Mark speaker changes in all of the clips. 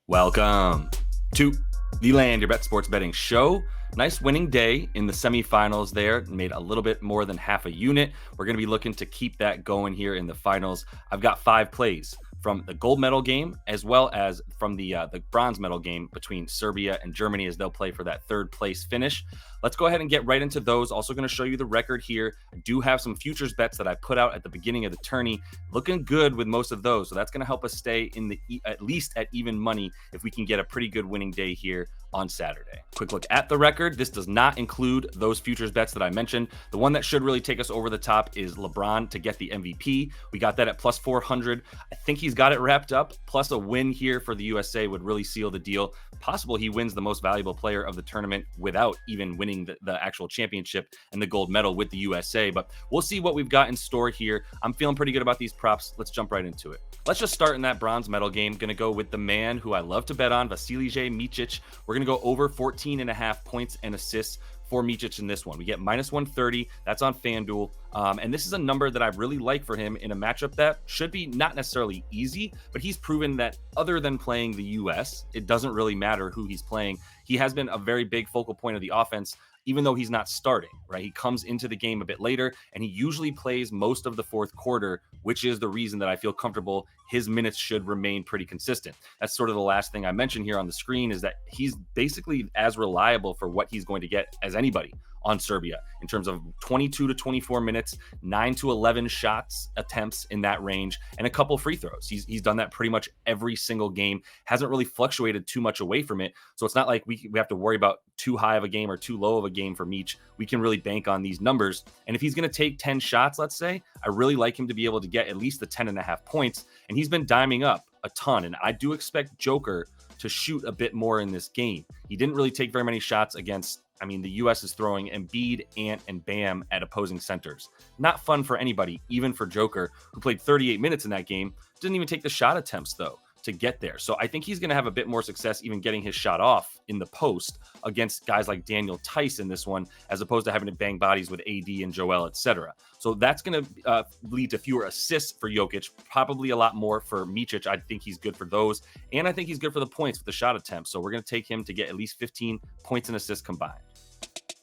Speaker 1: Welcome to the Land Your Bet Sports Betting Show. Nice winning day in the semifinals there. Made a little bit more than half a unit. We're going to be looking to keep that going here in the finals. I've got 5 plays from the gold medal game as well as from the bronze medal game between Serbia and Germany as they'll play for that third place finish. Let's go ahead and get right into those. Also going to show you the record here. I do have some futures bets that I put out at the beginning of the tourney. Looking good with most of those. So that's going to help us stay in the at least at even money if we can get a pretty good winning day here on Saturday. Quick look at the record. This does not include those futures bets that I mentioned. The one that should really take us over the top is LeBron to get the MVP. We got that at plus 400. I think he's got it wrapped up. Plus a win here for the USA would really seal the deal. Possible he wins the most valuable player of the tournament without even winning the actual championship and the gold medal with the USA. But we'll see what we've got in store here. I'm feeling pretty good about these props. Let's jump right into it. Let's just start in that bronze medal game. Going to go with the man who I love to bet on, Vasilije Micic. We're going to go over 14.5 points and assists for Micic in this one. We get minus 130. That's on FanDuel. And this is a number that I really like for him in a matchup that should be not necessarily easy, but he's proven that other than playing the US, it doesn't really matter who he's playing. He has been a very big focal point of the offense, even though he's not starting, right? He comes into the game a bit later, and he usually plays most of the fourth quarter, which is the reason that I feel comfortable his minutes should remain pretty consistent. That's sort of the last thing I mentioned here on the screen is that he's basically as reliable for what he's going to get as anybody on Serbia in terms of 22 to 24 minutes, 9 to 11 shots attempts in that range, and a couple free throws. He's done that pretty much every single game, hasn't really fluctuated too much away from it. So it's not like we have to worry about too high of a game or too low of a game for Meach. We can really bank on these numbers. And if he's going to take 10 shots, let's say, I really like him to be able to get at least the 10.5 points. And he's been diming up a ton. And I do expect Joker to shoot a bit more in this game. He didn't really take very many shots against, the US is throwing Embiid, Ant, and Bam at opposing centers. Not fun for anybody, even for Joker, who played 38 minutes in that game. Didn't even take the shot attempts, though, to get there. So I think he's going to have a bit more success even getting his shot off in the post against guys like Daniel Tice in this one, as opposed to having to bang bodies with AD and Joel, etc. So that's going to lead to fewer assists for Jokic, probably a lot more for Micic. I think he's good for those. And I think he's good for the points with the shot attempts. So we're going to take him to get at least 15 points and assists combined.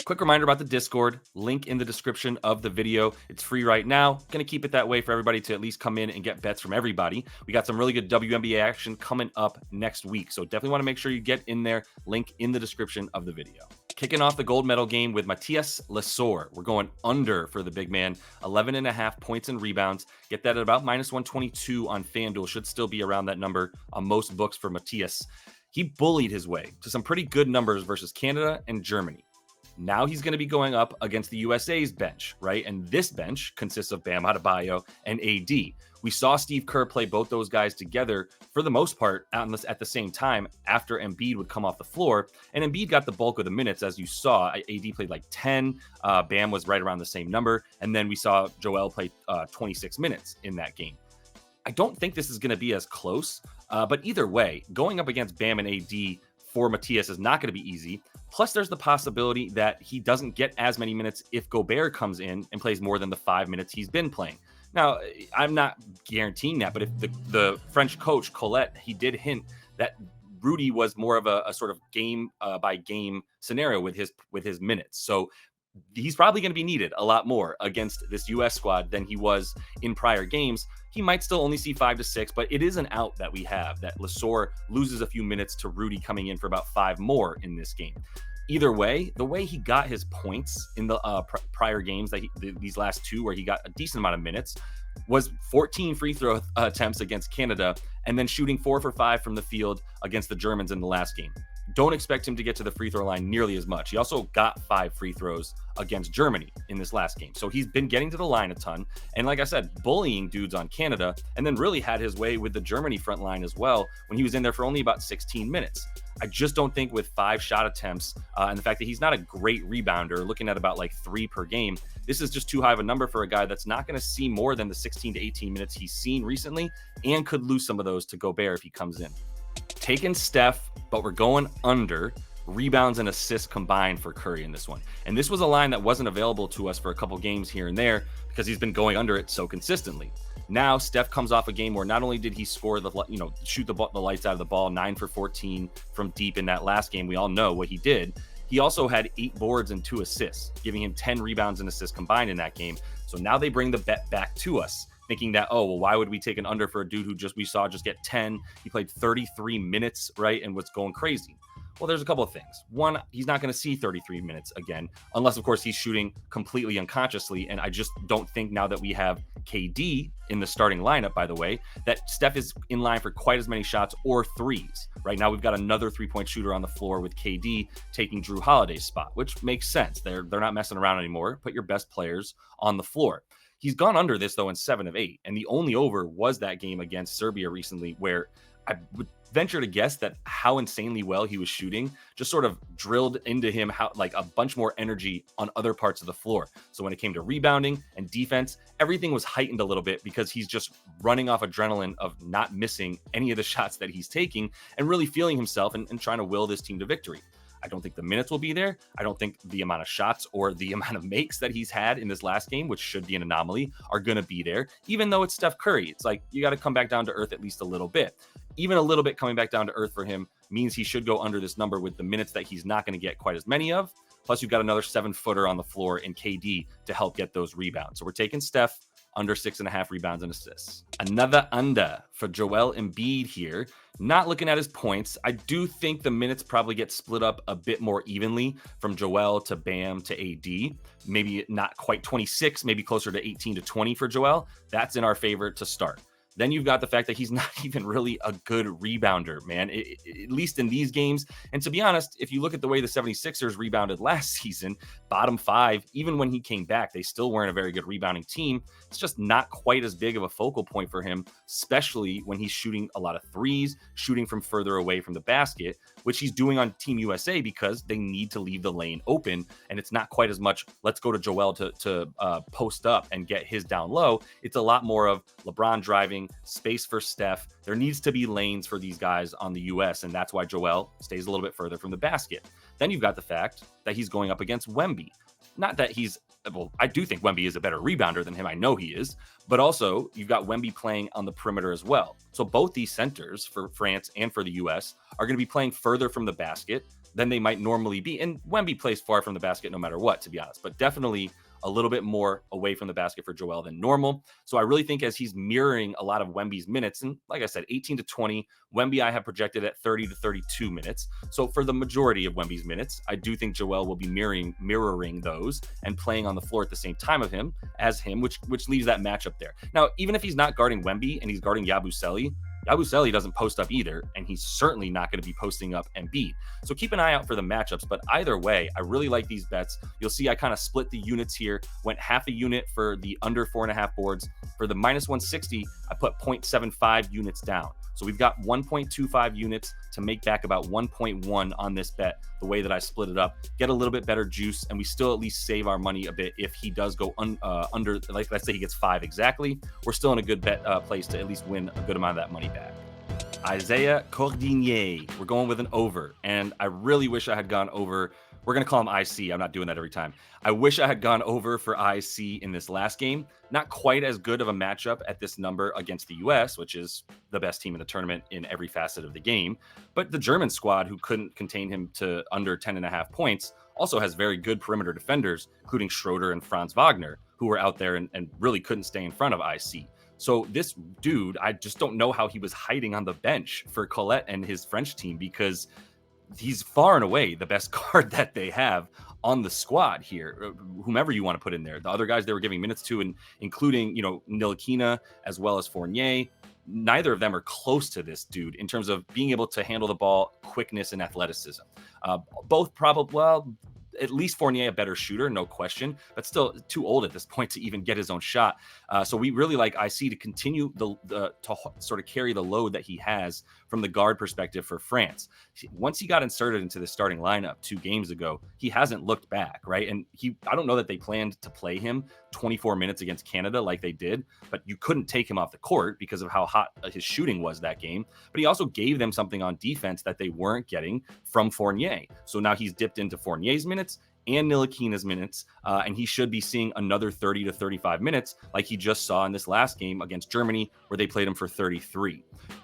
Speaker 1: Quick reminder about the Discord, link in the description of the video. It's free right now. Going to keep it that way for everybody to at least come in and get bets from everybody. We got some really good WNBA action coming up next week. So definitely want to make sure you get in there. Link in the description of the video. Kicking off the gold medal game with Mathias Lessort. We're going under for the big man. 11.5 points and rebounds. Get that at about minus 122 on FanDuel. Should still be around that number on most books for Mathias. He bullied his way to some pretty good numbers versus Canada and Germany. Now he's going to be going up against the USA's bench, right? And this bench consists of Bam Adebayo and AD. We saw Steve Kerr play both those guys together for the most part at the same time after Embiid would come off the floor. And Embiid got the bulk of the minutes, as you saw. AD played like 10. Bam was right around the same number. And then we saw Joel play 26 minutes in that game. I don't think this is going to be as close, but either way, going up against Bam and AD for Mathias is not going to be easy. Plus, there's the possibility that he doesn't get as many minutes if Gobert comes in and plays more than the 5 minutes he's been playing. Now, I'm not guaranteeing that, but if the French coach, Colette, he did hint that Rudy was more of a sort of game by game scenario with his minutes. So he's probably going to be needed a lot more against this U.S. squad than he was in prior games. He might still only see 5 to 6, but it is an out that we have, that Lessort loses a few minutes to Rudy coming in for about 5 more in this game. Either way, the way he got his points in the prior games, these last 2 where he got a decent amount of minutes, was 14 free throw attempts against Canada and then shooting 4 for 5 from the field against the Germans in the last game. Don't expect him to get to the free throw line nearly as much. He also got 5 free throws against Germany in this last game. So he's been getting to the line a ton. And like I said, bullying dudes on Canada, and then really had his way with the Germany front line as well when he was in there for only about 16 minutes. I just don't think with 5 shot attempts and the fact that he's not a great rebounder, looking at about like 3 per game, this is just too high of a number for a guy that's not going to see more than the 16 to 18 minutes he's seen recently and could lose some of those to Gobert if he comes in. Taking Steph, but we're going under rebounds and assists combined for Curry in this one. And this was a line that wasn't available to us for a couple games here and there because he's been going under it so consistently. Now Steph comes off a game where not only did he score shoot the lights out of the ball, 9 for 14 from deep in that last game. We all know what he did. He also had 8 boards and 2 assists, giving him 10 rebounds and assists combined in that game. So now they bring the bet back to us, thinking that, oh, well, why would we take an under for a dude who we saw get 10? He played 33 minutes, right, and was going crazy. Well, there's a couple of things. One, he's not going to see 33 minutes again, unless, of course, he's shooting completely unconsciously. And I just don't think now that we have KD in the starting lineup, by the way, that Steph is in line for quite as many shots or threes. Right now, we've got another three-point shooter on the floor with KD taking Drew Holiday's spot, which makes sense. They're not messing around anymore. Put your best players on the floor. He's gone under this, though, in 7 of 8. And the only over was that game against Serbia recently, where I would venture to guess that how insanely well he was shooting just sort of drilled into him a bunch more energy on other parts of the floor. So when it came to rebounding and defense, everything was heightened a little bit because he's just running off adrenaline of not missing any of the shots that he's taking and really feeling himself and trying to will this team to victory. I don't think the minutes will be there. I don't think the amount of shots or the amount of makes that he's had in this last game, which should be an anomaly, are going to be there. Even though it's Steph Curry, it's like you got to come back down to earth at least a little bit. Even a little bit coming back down to earth for him means he should go under this number with the minutes that he's not going to get quite as many of. Plus, you've got another 7-footer on the floor in KD to help get those rebounds. So we're taking Steph under 6.5 rebounds and assists. Another under for Joel Embiid here. Not looking at his points. I do think the minutes probably get split up a bit more evenly from Joel to Bam to AD. Maybe not quite 26, maybe closer to 18 to 20 for Joel. That's in our favor to start. Then you've got the fact that he's not even really a good rebounder, man, at least in these games. And to be honest, if you look at the way the 76ers rebounded last season, bottom 5, even when he came back, they still weren't a very good rebounding team. It's just not quite as big of a focal point for him, especially when he's shooting a lot of threes, shooting from further away from the basket, which he's doing on Team USA because they need to leave the lane open. And it's not quite as much, let's go to Joel to post up and get his down low. It's a lot more of LeBron driving, space for Steph. There needs to be lanes for these guys on the US, and that's why Joel stays a little bit further from the basket. Then you've got the fact that he's going up against Wemby. Not that I do think Wemby is a better rebounder than him. I know he is. But also, you've got Wemby playing on the perimeter as well. So both these centers for France and for the US are going to be playing further from the basket than they might normally be. And Wemby plays far from the basket no matter what, to be honest. But definitely a little bit more away from the basket for Joel than normal. So I really think as he's mirroring a lot of Wemby's minutes, and like I said, 18 to 20, Wemby I have projected at 30 to 32 minutes. So for the majority of Wemby's minutes, I do think Joel will be mirroring those and playing on the floor at the same time as him, which leaves that matchup there. Now, even if he's not guarding Wemby and he's guarding Yabusele doesn't post up either, and he's certainly not going to be posting up Embiid. So keep an eye out for the matchups, but either way, I really like these bets. You'll see I kind of split the units here, went half a unit for the under 4.5 boards. For the minus 160, I put 0.75 units down. So we've got 1.25 units to make back about 1.1 on this bet, the way that I split it up. Get a little bit better juice, and we still at least save our money a bit if he does go under, like let's say he gets 5 exactly. We're still in a good bet place to at least win a good amount of that money back. Isaia Cordinier, we're going with an over, and I really wish I had gone over. We're going to call him IC. I'm not doing that every time. I wish I had gone over for IC in this last game. Not quite as good of a matchup at this number against the US, which is the best team in the tournament in every facet of the game. But the German squad, who couldn't contain him to under 10.5 points, also has very good perimeter defenders, including Schroeder and Franz Wagner, who were out there and really couldn't stay in front of IC. So this dude, I just don't know how he was hiding on the bench for Colette and his French team, because he's far and away the best guard that they have on the squad here, whomever you want to put in there. The other guys they were giving minutes to, and including, Ntilikina as well as Fournier, neither of them are close to this dude in terms of being able to handle the ball, quickness, and athleticism. Both probably, at least Fournier a better shooter, no question, but still too old at this point to even get his own shot. So we really like IC to continue to sort of carry the load that he has from the guard perspective for France. Once he got inserted into the starting lineup 2 games ago, he hasn't looked back, right? And I don't know that they planned to play him 24 minutes against Canada like they did, but you couldn't take him off the court because of how hot his shooting was that game. But he also gave them something on defense that they weren't getting from Fournier. So now he's dipped into Fournier's minutes and Ntilikina's minutes, and he should be seeing another 30 to 35 minutes like he just saw in this last game against Germany, where they played him for 33.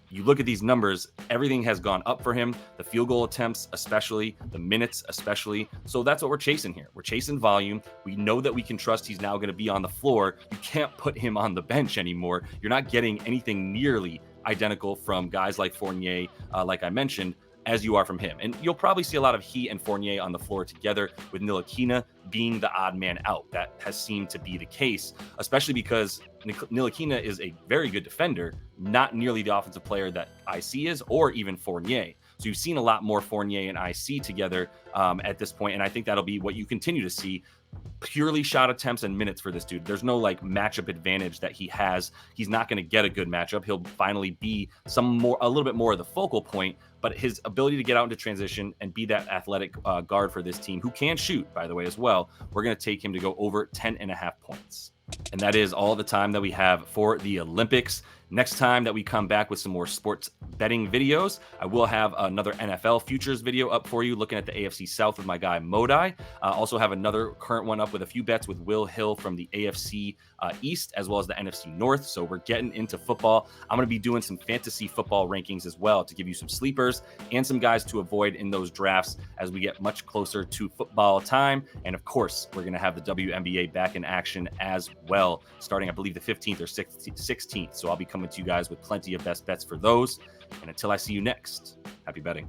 Speaker 1: You look at these numbers, everything has gone up for him. The field goal attempts, especially, the minutes, especially. So that's what we're chasing here. We're chasing volume. We know that we can trust he's now going to be on the floor. You can't put him on the bench anymore. You're not getting anything nearly identical from guys like Fournier, like I mentioned, as you are from him. And you'll probably see a lot of he and Fournier on the floor together, with Ntilikina being the odd man out. That has seemed to be the case, especially because Ntilikina is a very good defender, not nearly the offensive player that IC is, or even Fournier. So you've seen a lot more Fournier and IC together at this point, and I think that'll be what you continue to see. Purely shot attempts and minutes for this dude. There's no like matchup advantage that he has. He's not going to get a good matchup. He'll finally be a little bit more of the focal point, but his ability to get out into transition and be that athletic guard for this team, who can shoot, by the way, as well, we're going to take him to go over 10.5 points. And that is all the time that we have for the Olympics. Next time that we come back with some more sports betting videos, I will have another NFL futures video up for you, looking at the AFC South with my guy Modai. Also have another current one up with a few bets with Will Hill from the AFC East, as well as the NFC North. So we're getting into football. I'm going to be doing some fantasy football rankings as well to give you some sleepers and some guys to avoid in those drafts as we get much closer to football time. And of course, we're going to have the WNBA back in action as well, starting, I believe, the 15th or 16th. So I'll be coming to you guys with plenty of best bets for those. And until I see you next, happy betting.